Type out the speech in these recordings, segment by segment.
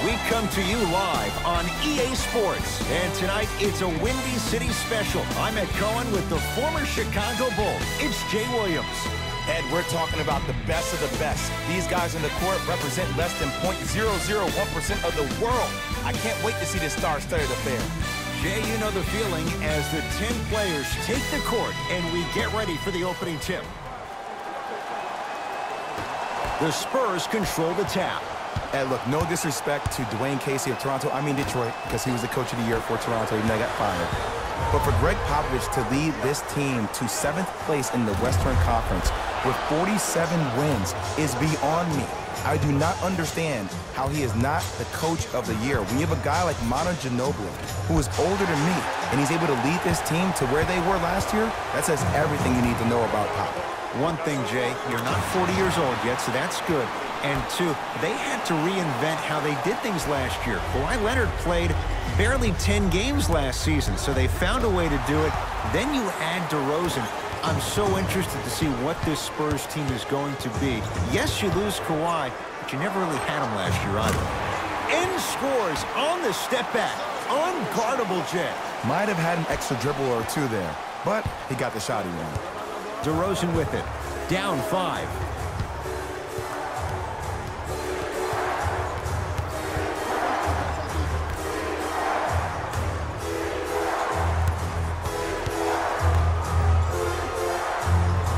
We come to you live on EA Sports, and tonight it's a Windy City special. I'm Ed Cohen with the former Chicago Bull. It's Jay Williams. Ed, we're talking about the best of the best. These guys in the court represent less than 0.001% of the world. I can't wait to see this star-studded affair. Jay, you know the feeling as the 10 players take the court and we get ready for the opening tip. The Spurs control the tap. And look, no disrespect to Dwayne Casey of Toronto. I mean Detroit, because he was the coach of the year for Toronto, even though he got fired. But for Greg Popovich to lead this team to 7th place in the Western Conference with 47 wins is beyond me. I do not understand how he is not the coach of the year. When you have a guy like Manu Ginobili, who is older than me, and he's able to lead this team to where they were last year, that says everything you need to know about Pop. One thing, Jay, you're not 40 years old yet, so that's good. And two, they had to reinvent how they did things last year. Kawhi Leonard played barely 10 games last season, so they found a way to do it. Then you add DeRozan. I'm so interested to see what this Spurs team is going to be. Yes, you lose Kawhi, but you never really had him last year either. End scores on the step back. Unguardable, Jay. Might have had an extra dribble or two there, but he got the shot he wanted. DeRozan with it. Down 5.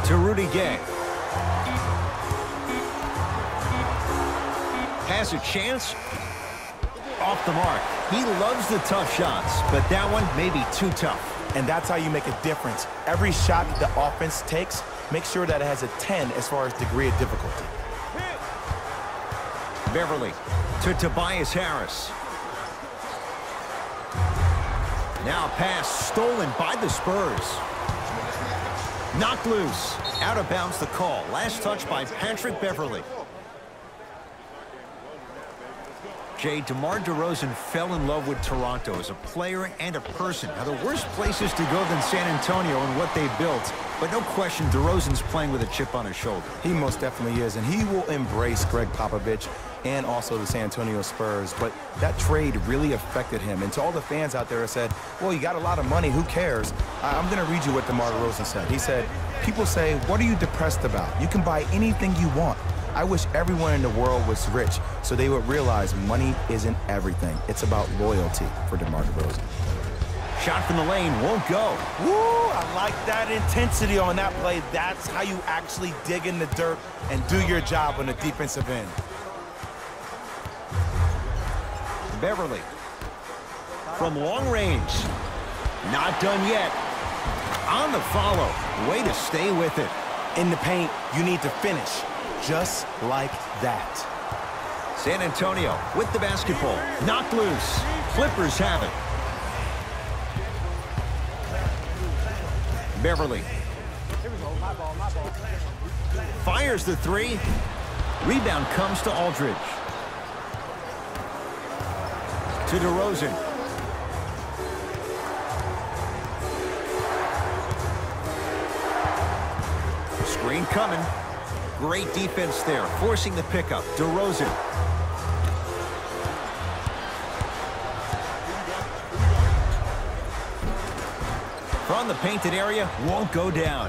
To Rudy Gay. Has a chance. Off the mark. He loves the tough shots, but that one may be too tough. And that's how you make a difference. Every shot the offense takes, make sure that it has a 10 as far as degree of difficulty. Beverly to Tobias Harris. Now a pass stolen by the Spurs. Knocked loose. Out of bounds the call. Last touch by Patrick Beverly. Jay, DeMar DeRozan fell in love with Toronto as a player and a person. Now, the worst places to go than San Antonio and what they built. But no question, DeRozan's playing with a chip on his shoulder. He most definitely is, and he will embrace Greg Popovich and also the San Antonio Spurs. But that trade really affected him. And to all the fans out there that said, well, you got a lot of money, who cares? I'm going to read you what DeMar DeRozan said. He said, people say, what are you depressed about? You can buy anything you want. I wish everyone in the world was rich so they would realize money isn't everything. It's about loyalty for DeMar DeRozan. Shot from the lane won't go. Woo, I like that intensity on that play. That's how you actually dig in the dirt and do your job on the defensive end. Beverly from long range. Not done yet. On the follow. Way to stay with it. In the paint, you need to finish. Just like that. San Antonio with the basketball. Knocked loose. Clippers have it. Beverly. Fires the 3. Rebound comes to Aldridge. To DeRozan. Screen coming. Great defense there, forcing the pickup. DeRozan. From the painted area, won't go down.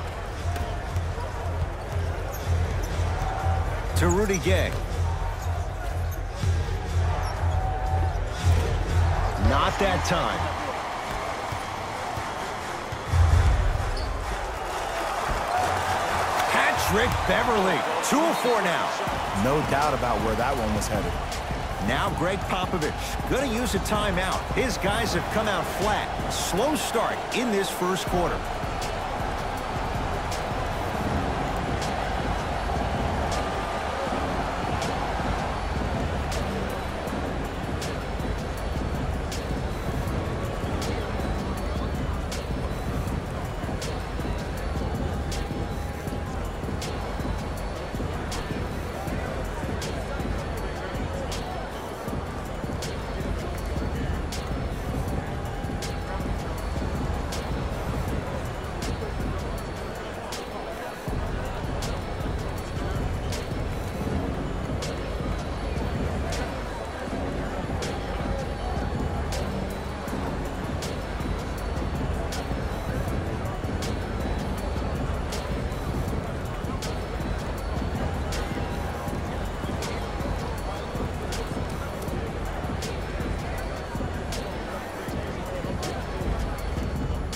To Rudy Gay. Not that time. Patrick Beverly. 2 of 4 now. No doubt about where that one was headed. Now Greg Popovich going to use a timeout. His guys have come out flat. Slow start in this first quarter.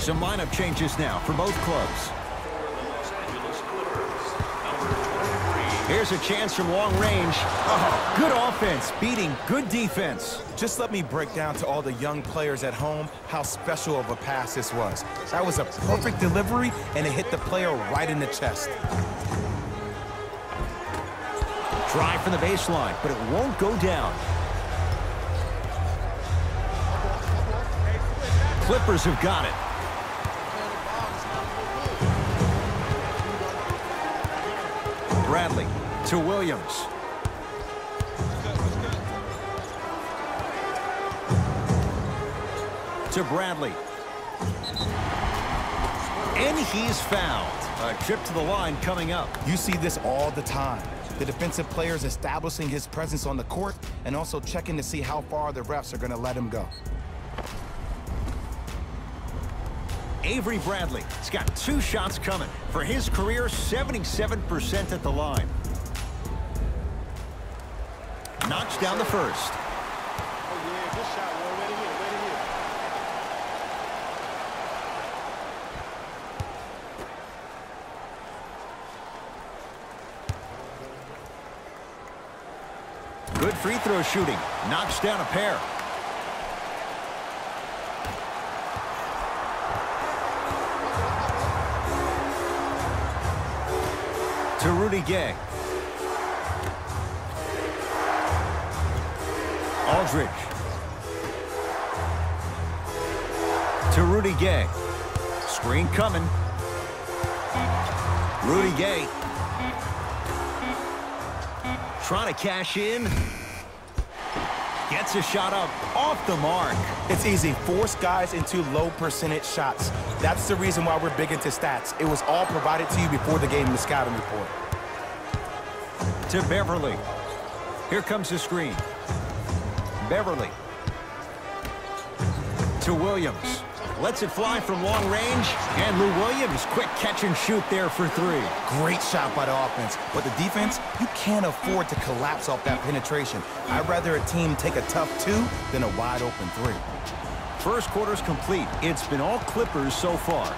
Some lineup changes now for both clubs. Here's a chance from long range. Oh, good offense beating good defense. Just let me break down to all the young players at home how special of a pass this was. That was a perfect delivery, and it hit the player right in the chest. Drive from the baseline, but it won't go down. Clippers have got it. Bradley to Williams. To Bradley. And he's fouled. A trip to the line coming up. You see this all the time. The defensive players establishing his presence on the court and also checking to see how far the refs are going to let him go. Avery Bradley has got 2 shots coming. For his career, 77% at the line. Knocks down the first. Oh, yeah, good shot, man. Way to hit, way to hit. Good free throw shooting. Knocks down a pair. To Rudy Gay. Aldridge. To Rudy Gay. Screen coming. Rudy Gay. Trying to cash in. Gets a shot up off the mark. It's easy. Force guys into low percentage shots. That's the reason why we're big into stats. It was all provided to you before the game in the scouting report. To Beverly. Here comes the screen. Beverly. To Williams. Lets it fly from long range. And Lou Williams, quick catch and shoot there for 3. Great shot by the offense. But the defense, you can't afford to collapse off that penetration. I'd rather a team take a tough 2 than a wide open 3. First quarter's complete. It's been all Clippers so far.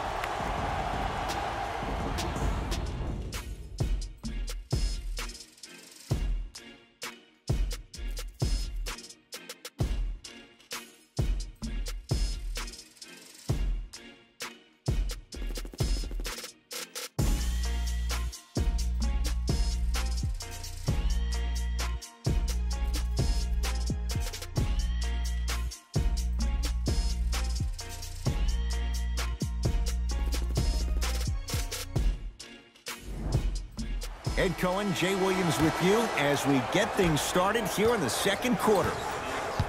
Ed Cohen, Jay Williams with you as we get things started here in the second quarter.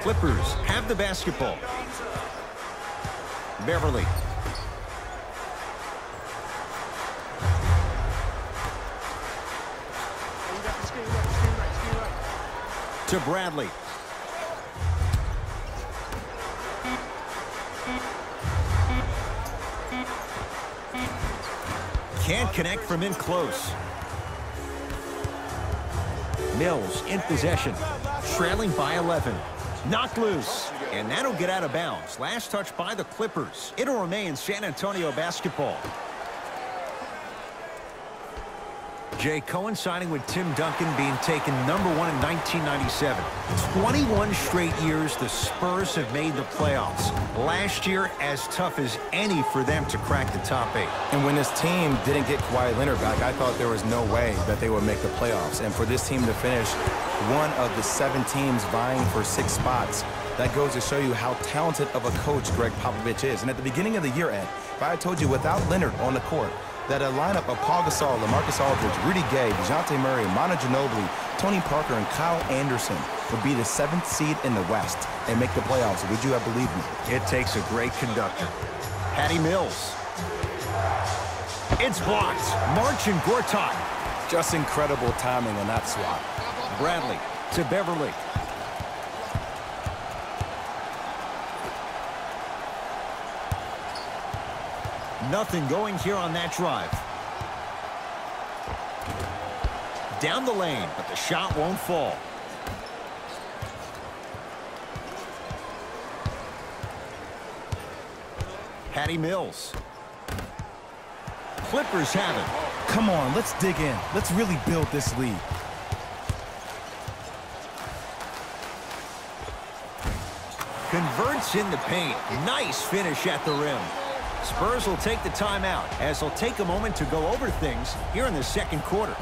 Clippers have the basketball. Beverly. To Bradley. Can't connect from in close. Mills in possession, trailing by 11. Knocked loose, and that'll get out of bounds. Last touch by the Clippers. It'll remain San Antonio basketball. Jay Cohen signing with Tim Duncan, being taken #1 in 1997. 21 straight years the Spurs have made the playoffs. Last year, as tough as any for them to crack the top 8. And when this team didn't get Kawhi Leonard back, I thought there was no way that they would make the playoffs. And for this team to finish one of the 7 teams vying for 6 spots, that goes to show you how talented of a coach Greg Popovich is. And at the beginning of the year, Ed, if I had told you without Leonard on the court, that a lineup of Paul Gasol, LaMarcus Aldridge, Rudy Gay, DeJounte Murray, Manu Ginobili, Tony Parker, and Kyle Anderson would be the 7th seed in the West and make the playoffs, would you have believed me? It takes a great conductor. Patty Mills. It's blocked. March and Gortat. Just incredible timing on that swat. Bradley to Beverly. Nothing going here on that drive. Down the lane, but the shot won't fall. Patty Mills. Clippers have it. Come on, let's dig in. Let's really build this lead. Converts in the paint. Nice finish at the rim. Spurs will take the timeout as they'll take a moment to go over things here in the second quarter.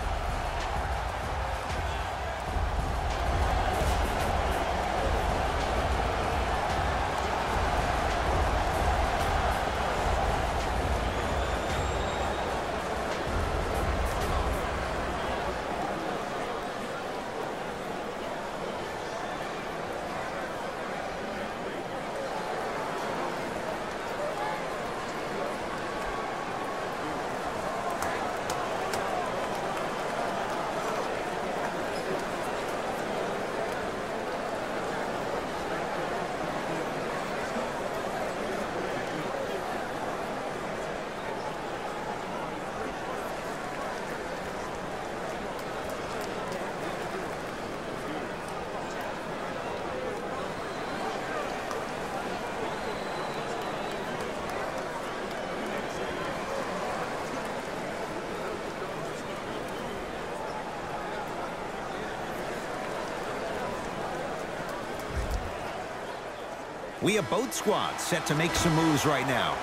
We have both squads set to make some moves right now.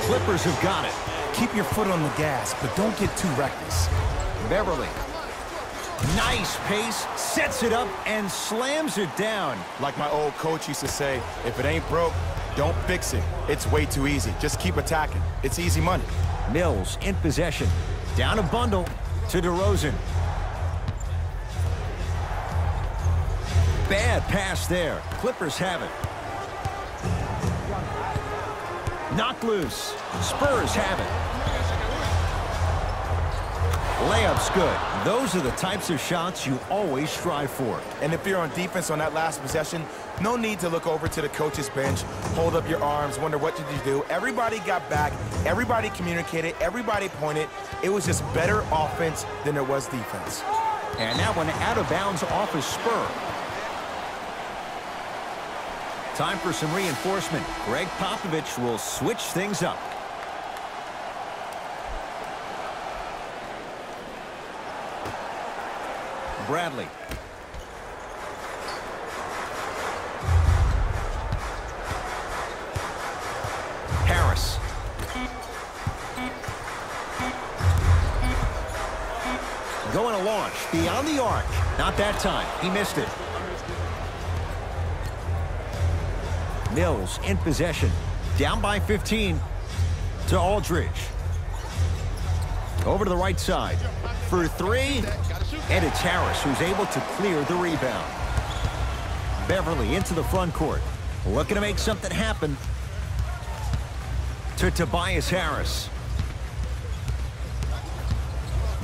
Clippers have got it. Keep your foot on the gas, but don't get too reckless. Beverly. Nice pace, sets it up, and slams it down. Like my old coach used to say, if it ain't broke, don't fix it. It's way too easy. Just keep attacking. It's easy money. Mills in possession. Down a bundle to DeRozan. Bad pass there. Clippers have it. Knocked loose. Spurs have it. Layup's good. Those are the types of shots you always strive for. And if you're on defense on that last possession, no need to look over to the coach's bench, hold up your arms, wonder what did you do. Everybody got back. Everybody communicated. Everybody pointed. It was just better offense than there was defense. And that one out of bounds off a Spur. Time for some reinforcement. Greg Popovich will switch things up. Bradley. Harris. Going to launch beyond the arc. Not that time. He missed it. Mills in possession. Down by 15 to Aldridge. Over to the right side. For three. And it's Harris who's able to clear the rebound. Beverly into the front court. Looking to make something happen. To Tobias Harris.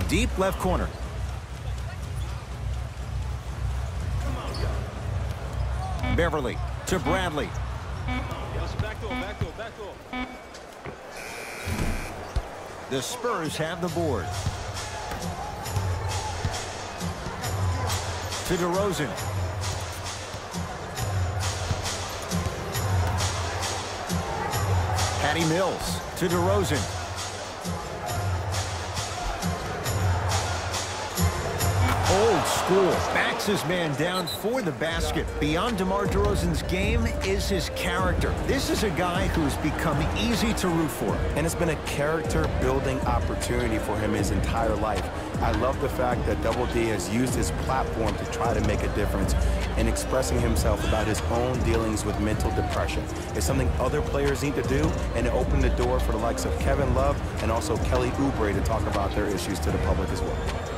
Deep left corner. Beverly to Bradley. The Spurs have the board. To DeRozan. Patty Mills to DeRozan. Old school. Backs his man down for the basket. Beyond DeMar DeRozan's game is his character. This is a guy who's become easy to root for. And it's been a character-building opportunity for him his entire life. I love the fact that Double D has used his platform to try to make a difference in expressing himself about his own dealings with mental depression. It's something other players need to do, and it opened the door for the likes of Kevin Love and also Kelly Oubre to talk about their issues to the public as well.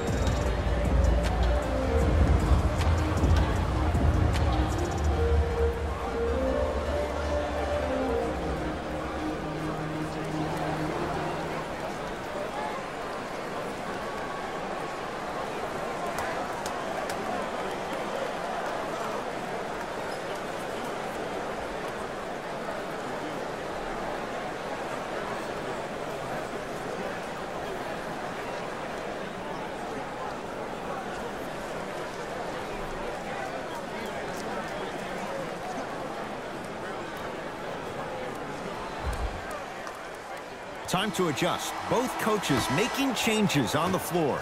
time to adjust. Both coaches making changes on the floor.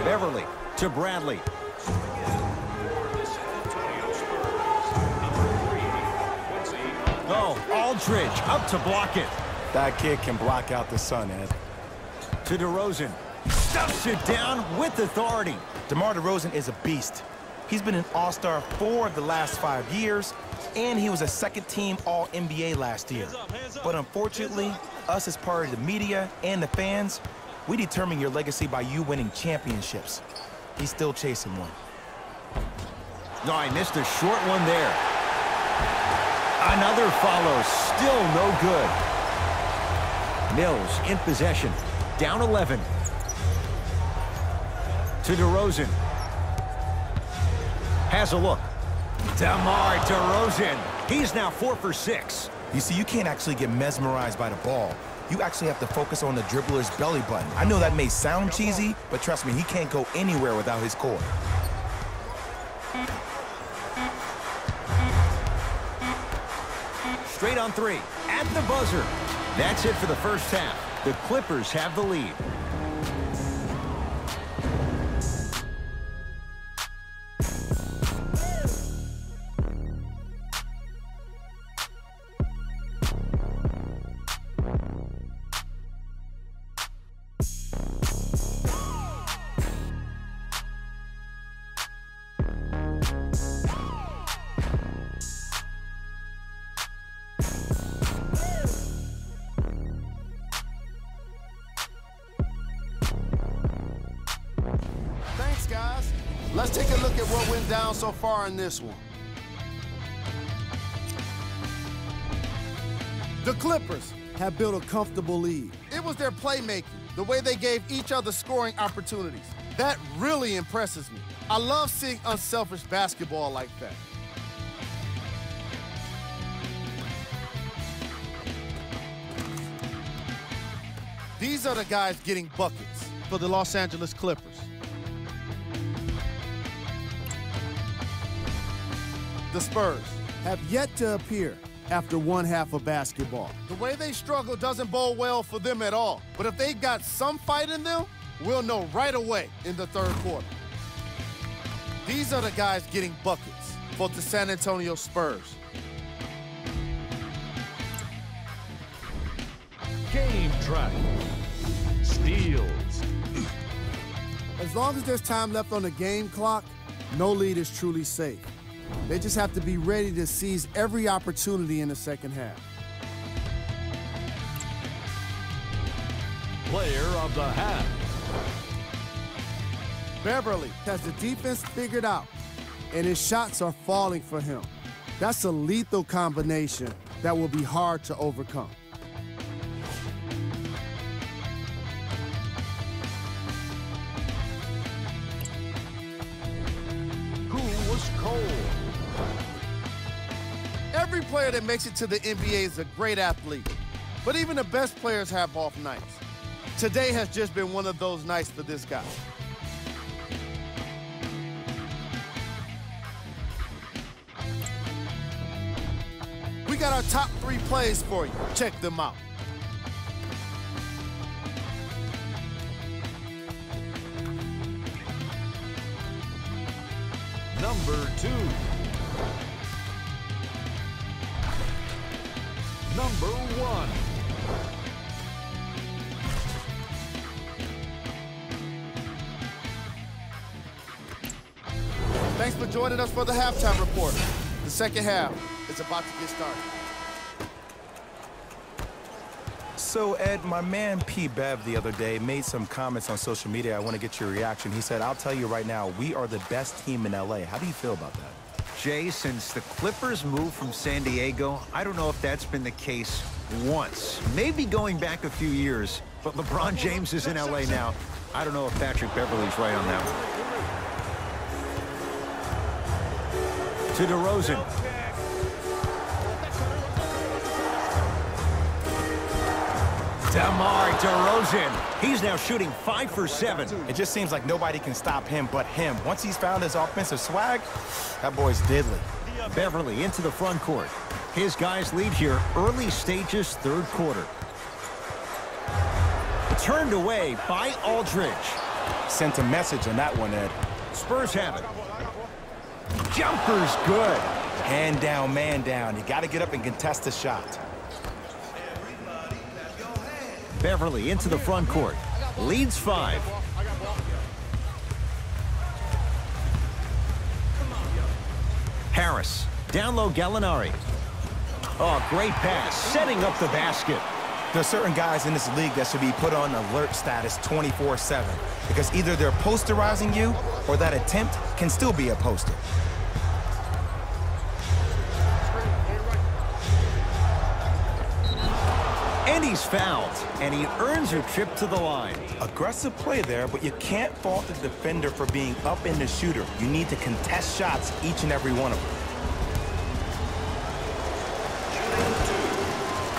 Beverly to Bradley. Oh, Aldridge up to block it. That kid can block out the sun, Ed. To DeRozan. Stuffs it down with authority. DeMar DeRozan is a beast. He's been an all-star 4 of the last 5 years, and he was a second-team All-NBA last year. But unfortunately, us as part of the media and the fans, we determine your legacy by you winning championships. He's still chasing one. No, I missed a short one there. Another follow, still no good. Mills in possession, down 11. To DeRozan. Has a look. DeMar DeRozan. He's now 4 for 6. You see, you can't actually get mesmerized by the ball. You actually have to focus on the dribbler's belly button. I know that may sound cheesy, but trust me, he can't go anywhere without his core. Straight on 3. At the buzzer. That's it for the first half. The Clippers have the lead. Thanks, guys. Let's take a look at what went down so far in this one. The Clippers have built a comfortable lead. It was their playmaking, the way they gave each other scoring opportunities. That really impresses me. I love seeing unselfish basketball like that. These are the guys getting buckets for the Los Angeles Clippers. The Spurs have yet to appear after one half of basketball. The way they struggle doesn't bode well for them at all. But if they've got some fight in them, we'll know right away in the third quarter. These are the guys getting buckets for the San Antonio Spurs. Game track. Steals. As long as there's time left on the game clock, no lead is truly safe. They just have to be ready to seize every opportunity in the second half. Player of the half. Beverly has the defense figured out, and his shots are falling for him. That's a lethal combination that will be hard to overcome. Who was cold? Every player that makes it to the NBA is a great athlete, but even the best players have off nights. Today has just been one of those nights for this guy. We got our top 3 plays for you. Check them out. Number 2. Number 1. Thanks for joining us for the halftime report. The second half is about to get started. So, Ed, my man P. Bev the other day made some comments on social media. I want to get your reaction. He said, I'll tell you right now, we are the best team in LA. How do you feel about that? Jay, since the Clippers moved from San Diego, I don't know if that's been the case once. Maybe going back a few years, but LeBron James is in LA now. I don't know if Patrick Beverley's right on that one. To DeRozan. DeMar DeRozan. He's now shooting 5 for 7. It just seems like nobody can stop him but him. Once he's found his offensive swag, that boy's deadly. Beverley into the front court. His guys lead here, early stages, third quarter. Turned away by Aldridge. Sent a message on that one, Ed. Spurs have it. Jumper's good. Hand down, man down. You got to get up and contest the shot. Beverly into the front court. Leads 5. Harris. Down low, Gallinari. Oh, great pass. Setting up the basket. There's certain guys in this league that should be put on alert status 24/7 because either they're posterizing you or that attempt can still be a poster. And he's fouled, and he earns a trip to the line. Aggressive play there, but you can't fault the defender for being up in the shooter. You need to contest shots, each and every one of them.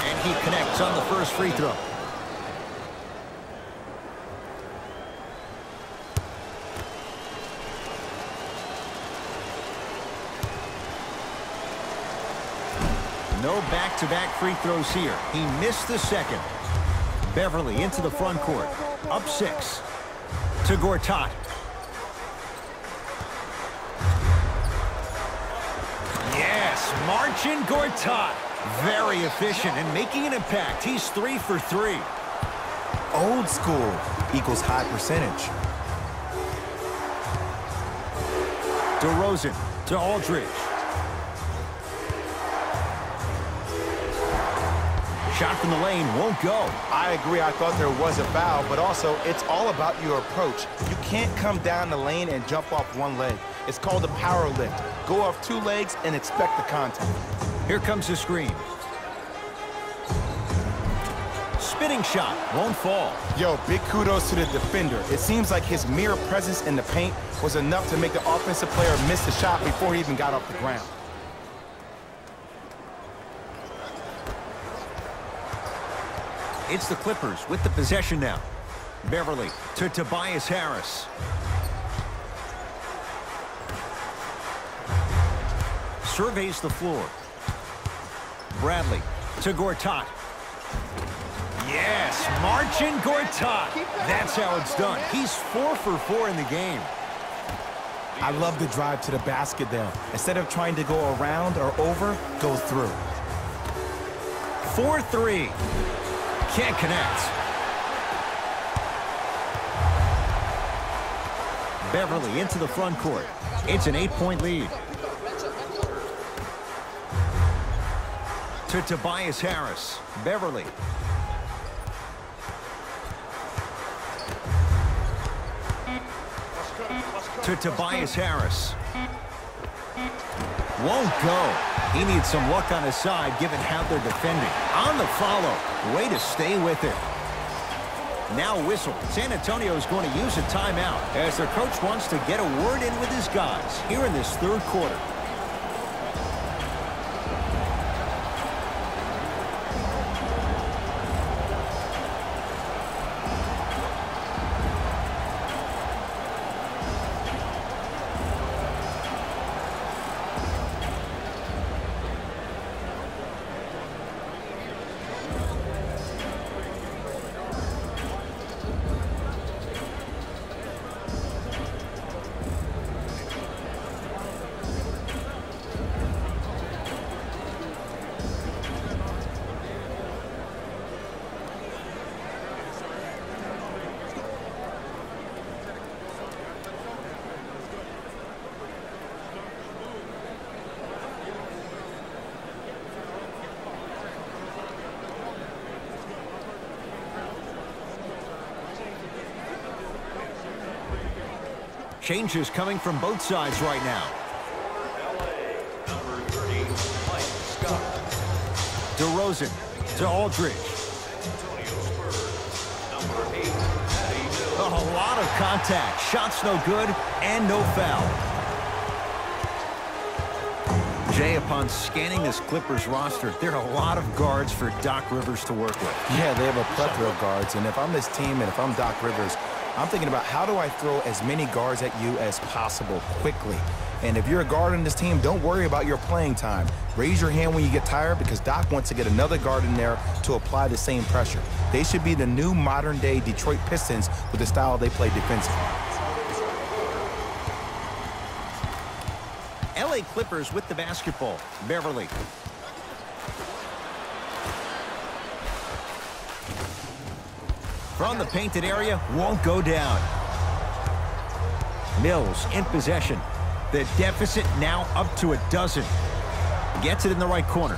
And he connects on the first free throw. No back-to-back free throws here. He missed the second. Beverly into the front court. Up 6. To Gortat. Yes, Marcin Gortat. Very efficient and making an impact. He's 3 for 3. Old school equals high percentage. DeRozan to Aldridge. Shot from the lane won't go. I agree. I thought there was a foul, but also it's all about your approach. You can't come down the lane and jump off one leg. It's called a power lift. Go off 2 legs and expect the contact. Here comes the screen. Spinning shot won't fall. Yo, big kudos to the defender. It seems like his mere presence in the paint was enough to make the offensive player miss the shot before he even got off the ground. It's the Clippers with the possession now. Beverly to Tobias Harris. Surveys the floor. Bradley to Gortat. Yes, Marcin Gortat. That's how it's done. He's 4 for 4 in the game. I love the drive to the basket there. Instead of trying to go around or over, go through. 4-3. Can't connect. Beverly into the front court. It's an 8-point lead. To Tobias Harris. Beverly. To Tobias Harris. Won't go. He needs some luck on his side given how they're defending. On the follow. Way to stay with it. Now whistle. San Antonio is going to use a timeout as their coach wants to get a word in with his guys here in this third quarter. Changes coming from both sides right now. DeRozan to Aldridge. A lot of contact. Shots no good and no foul. Jay, upon scanning this Clippers roster, there are a lot of guards for Doc Rivers to work with. Yeah, they have a plethora of guards, and if I'm this team and if I'm Doc Rivers, I'm thinking about how do I throw as many guards at you as possible quickly. And if you're a guard on this team, don't worry about your playing time. Raise your hand when you get tired because Doc wants to get another guard in there to apply the same pressure. They should be the new modern-day Detroit Pistons with the style they play defensively. LA Clippers with the basketball. Beverly. From the painted area, won't go down. Mills in possession. The deficit now up to a dozen. Gets it in the right corner.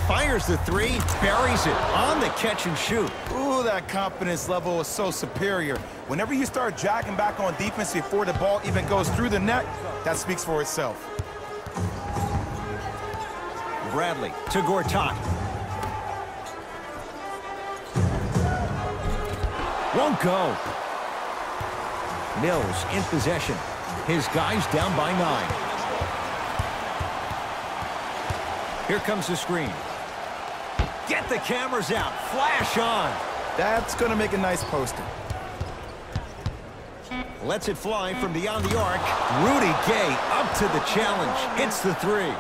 Fires the three, buries it on the catch and shoot. Ooh, that confidence level is so superior. Whenever you start jogging back on defense before the ball even goes through the net, that speaks for itself. Bradley to Gortat. Won't go. Mills in possession. His guys down by 9. Here comes the screen. Get the cameras out. Flash on. That's going to make a nice poster. Lets it fly from beyond the arc. Rudy Gay up to the challenge. Hits the 3.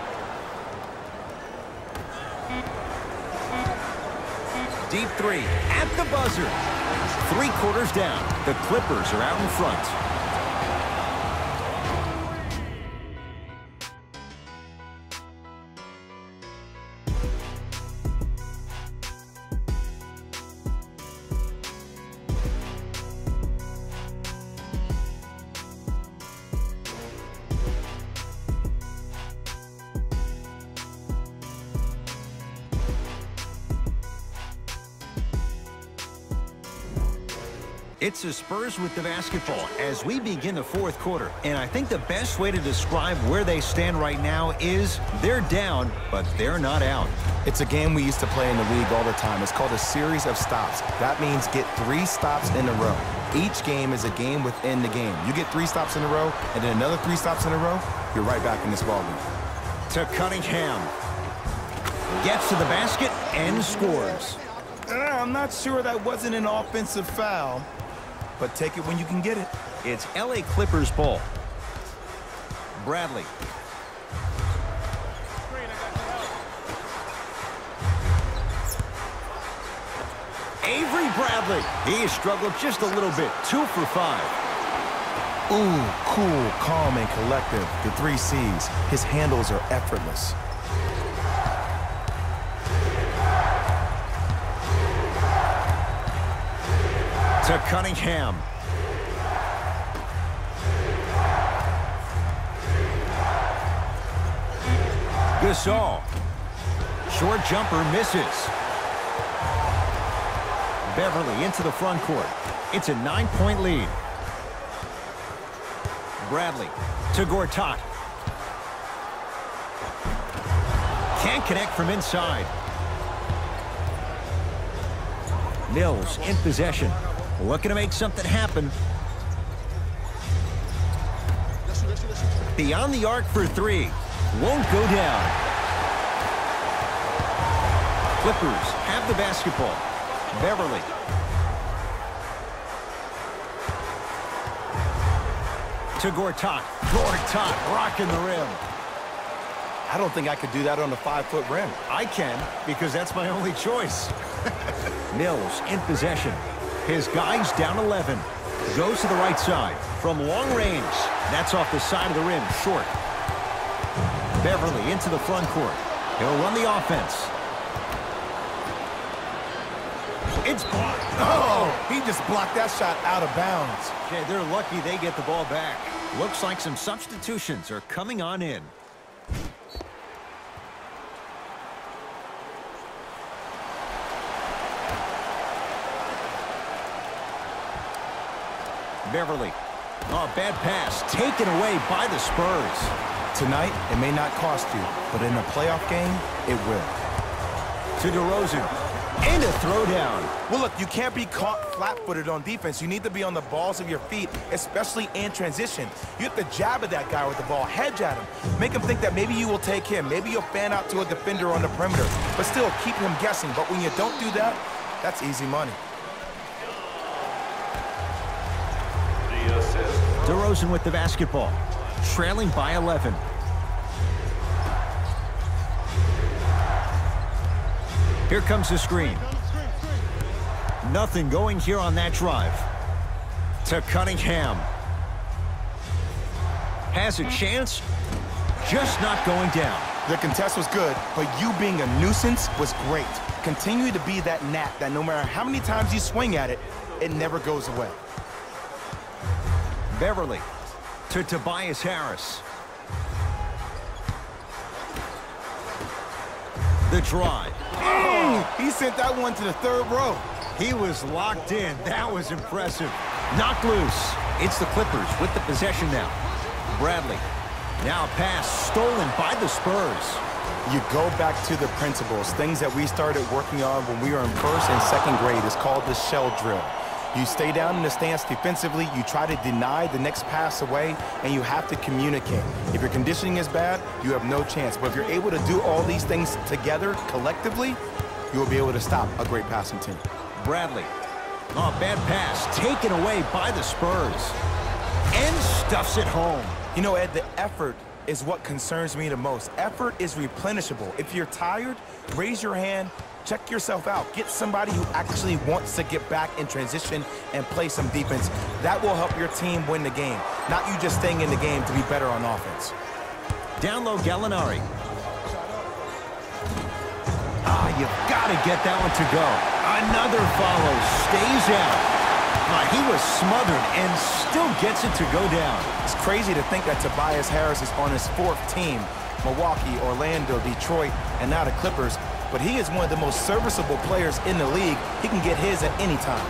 Deep 3 at the buzzer. 3/4 down. The Clippers are out in front. It's the Spurs with the basketball as we begin the 4th quarter. And I think the best way to describe where they stand right now is they're down, but they're not out. It's a game we used to play in the league all the time. It's called a series of stops. That means get 3 stops in a row. Each game is a game within the game. You get 3 stops in a row, and then another 3 stops in a row, you're right back in this ballgame. To Cunningham. Gets to the basket and scores. I'm not sure that wasn't an offensive foul, but take it when you can get it. It's LA Clippers ball. Bradley. Avery Bradley. He struggled just a little bit. 2 for 5. Ooh, cool, calm, and collective. The 3 C's. His handles are effortless. To Cunningham. Gasol. Short jumper misses. Beverly into the front court. It's a 9-point lead. Bradley to Gortat. Can't connect from inside. Mills in possession. Looking to make something happen. Beyond the arc for 3. Won't go down. Clippers have the basketball. Beverly. To Gortat. Gortat rocking the rim. I don't think I could do that on a 5-foot rim. I can, because that's my only choice. Mills in possession. His guy's down 11. Goes to the right side. From long range. That's off the side of the rim. Short. Beverly into the front court. He'll run the offense. It's blocked. Oh, he just blocked that shot out of bounds. Okay, they're lucky they get the ball back. Looks like some substitutions are coming on in. Beverly. Oh, bad pass. Taken away by the Spurs. Tonight, it may not cost you, but in a playoff game, it will. To DeRozan. And a throwdown. Well, look, you can't be caught flat-footed on defense. You need to be on the balls of your feet, especially in transition. You have to jab at that guy with the ball, hedge at him. Make him think that maybe you will take him. Maybe you'll fan out to a defender on the perimeter, but still keep him guessing. But when you don't do that, that's easy money. DeRozan with the basketball. trailing by 11. Here comes the screen. Nothing going here on that drive. To Cunningham. Has a chance, just not going down. The contest was good, but you being a nuisance was great. Continue to be that gnat that no matter how many times you swing at it, it never goes away. Beverly to Tobias Harris. The drive. Oh, he sent that one to the third row. He was locked in. That was impressive. Knocked loose. It's the Clippers with the possession now. Bradley. Now a pass stolen by the Spurs. You go back to the principles, things that we started working on when we were in first and second grade. It's called the shell drill. You stay down in the stance defensively, you try to deny the next pass away, and you have to communicate. If your conditioning is bad, you have no chance. But if you're able to do all these things together, collectively, you will be able to stop a great passing team. Bradley. Oh, bad pass taken away by the Spurs. And stuffs it home. You know, Ed, the effort is what concerns me the most. Effort is replenishable. If you're tired, raise your hand, check yourself out. Get somebody who actually wants to get back in transition and play some defense. That will help your team win the game, not you just staying in the game to be better on offense. Down low, Gallinari. Ah, you've got to get that one to go. Another follow, stays out. He was smothered and still gets it to go down. It's crazy to think that Tobias Harris is on his fourth team. Milwaukee, Orlando, Detroit, and now the Clippers. But he is one of the most serviceable players in the league. He can get his at any time.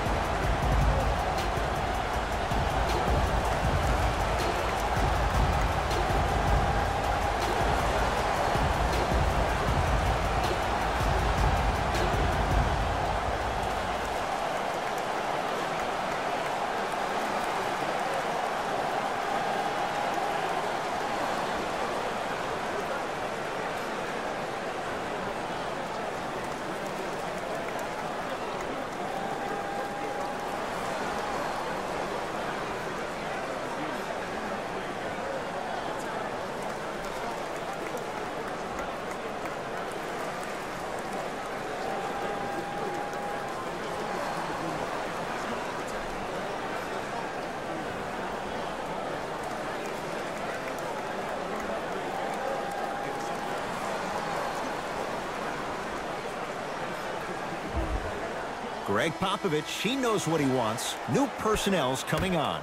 Greg Popovich, he knows what he wants. New personnel's coming on.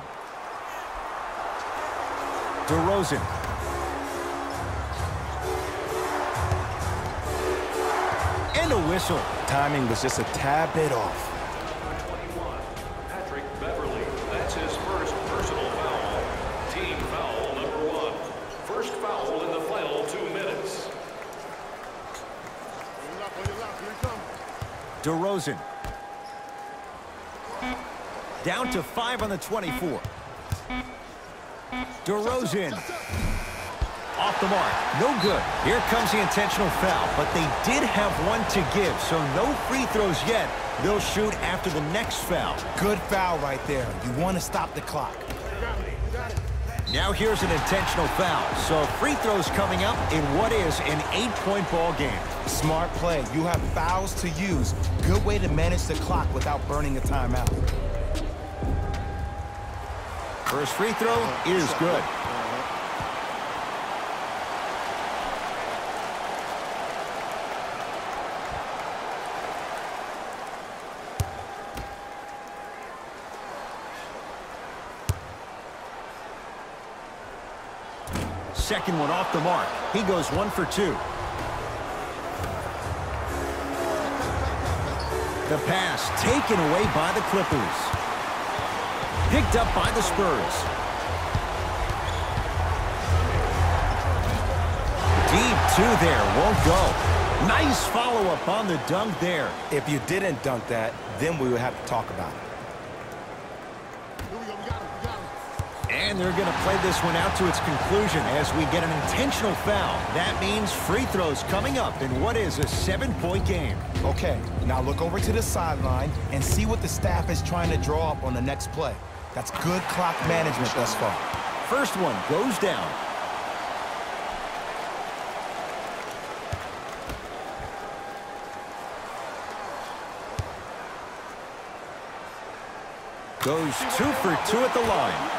DeRozan. And a whistle. Timing was just a tad bit off. Patrick Beverly. That's his first personal foul. Team foul number 1. First foul in the final 2 minutes. DeRozan. Down to 5 on the 24. DeRozan. Off the mark. No good. Here comes the intentional foul, but they did have one to give, so no free throws yet. They'll shoot after the next foul. Good foul right there. You want to stop the clock. Now here's an intentional foul, so free throws coming up in what is an 8-point ball game. Smart play. You have fouls to use. Good way to manage the clock without burning a timeout. First free throw is good. Second one off the mark. He goes 1 for 2. The pass taken away by the Clippers. Picked up by the Spurs. Deep 2 there, won't go. Nice follow-up on the dunk there. If you didn't dunk that, then we would have to talk about it. And they're going to play this one out to its conclusion as we get an intentional foul. That means free throws coming up in what is a 7-point game. Okay, now look over to the sideline and see what the staff is trying to draw up on the next play. That's good clock management thus far. First one goes down. Goes 2 for 2 at the line.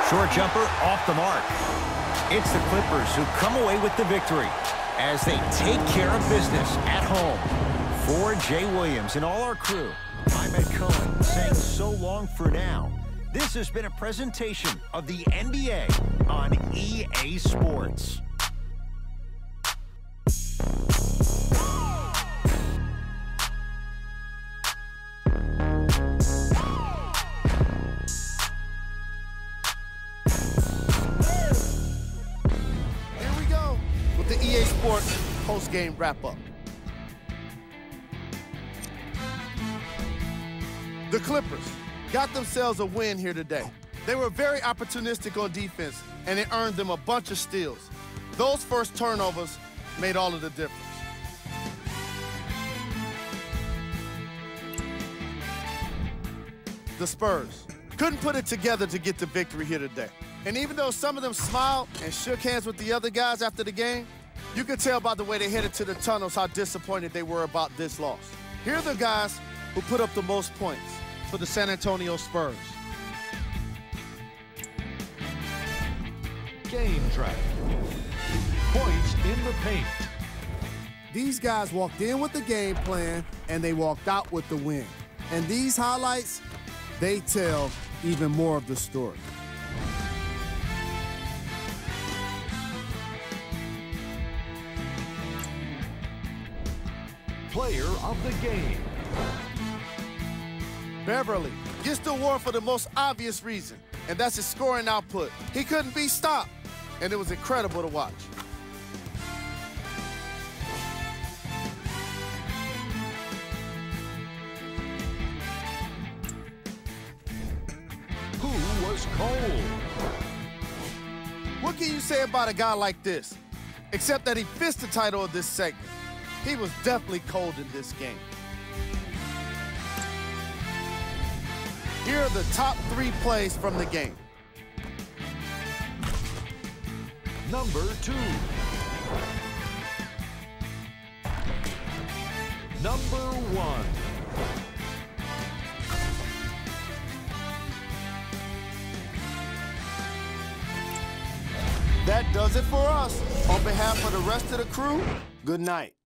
Short jumper off the mark. It's the Clippers who come away with the victory as they take care of business at home. For Jay Williams and all our crew, I'm Ed Cohen saying so long for now. This has been a presentation of the NBA on EA Sports. Here we go with the EA Sports post-game wrap-up. The Clippers got themselves a win here today. They were very opportunistic on defense, and it earned them a bunch of steals. Those first turnovers made all of the difference. The Spurs couldn't put it together to get the victory here today. And even though some of them smiled and shook hands with the other guys after the game, you could tell by the way they headed to the tunnels how disappointed they were about this loss. Here are the guys who put up the most points for the San Antonio Spurs. Game track. Points in the paint. These guys walked in with the game plan, and they walked out with the win. And these highlights, they tell even more of the story. Player of the game. Beverly gets the award for the most obvious reason, and that's his scoring output. He couldn't be stopped, and it was incredible to watch. Who was cold? What can you say about a guy like this, except that he fits the title of this segment? He was definitely cold in this game. Here are the top 3 plays from the game. Number 2. Number 1. That does it for us. On behalf of the rest of the crew, good night.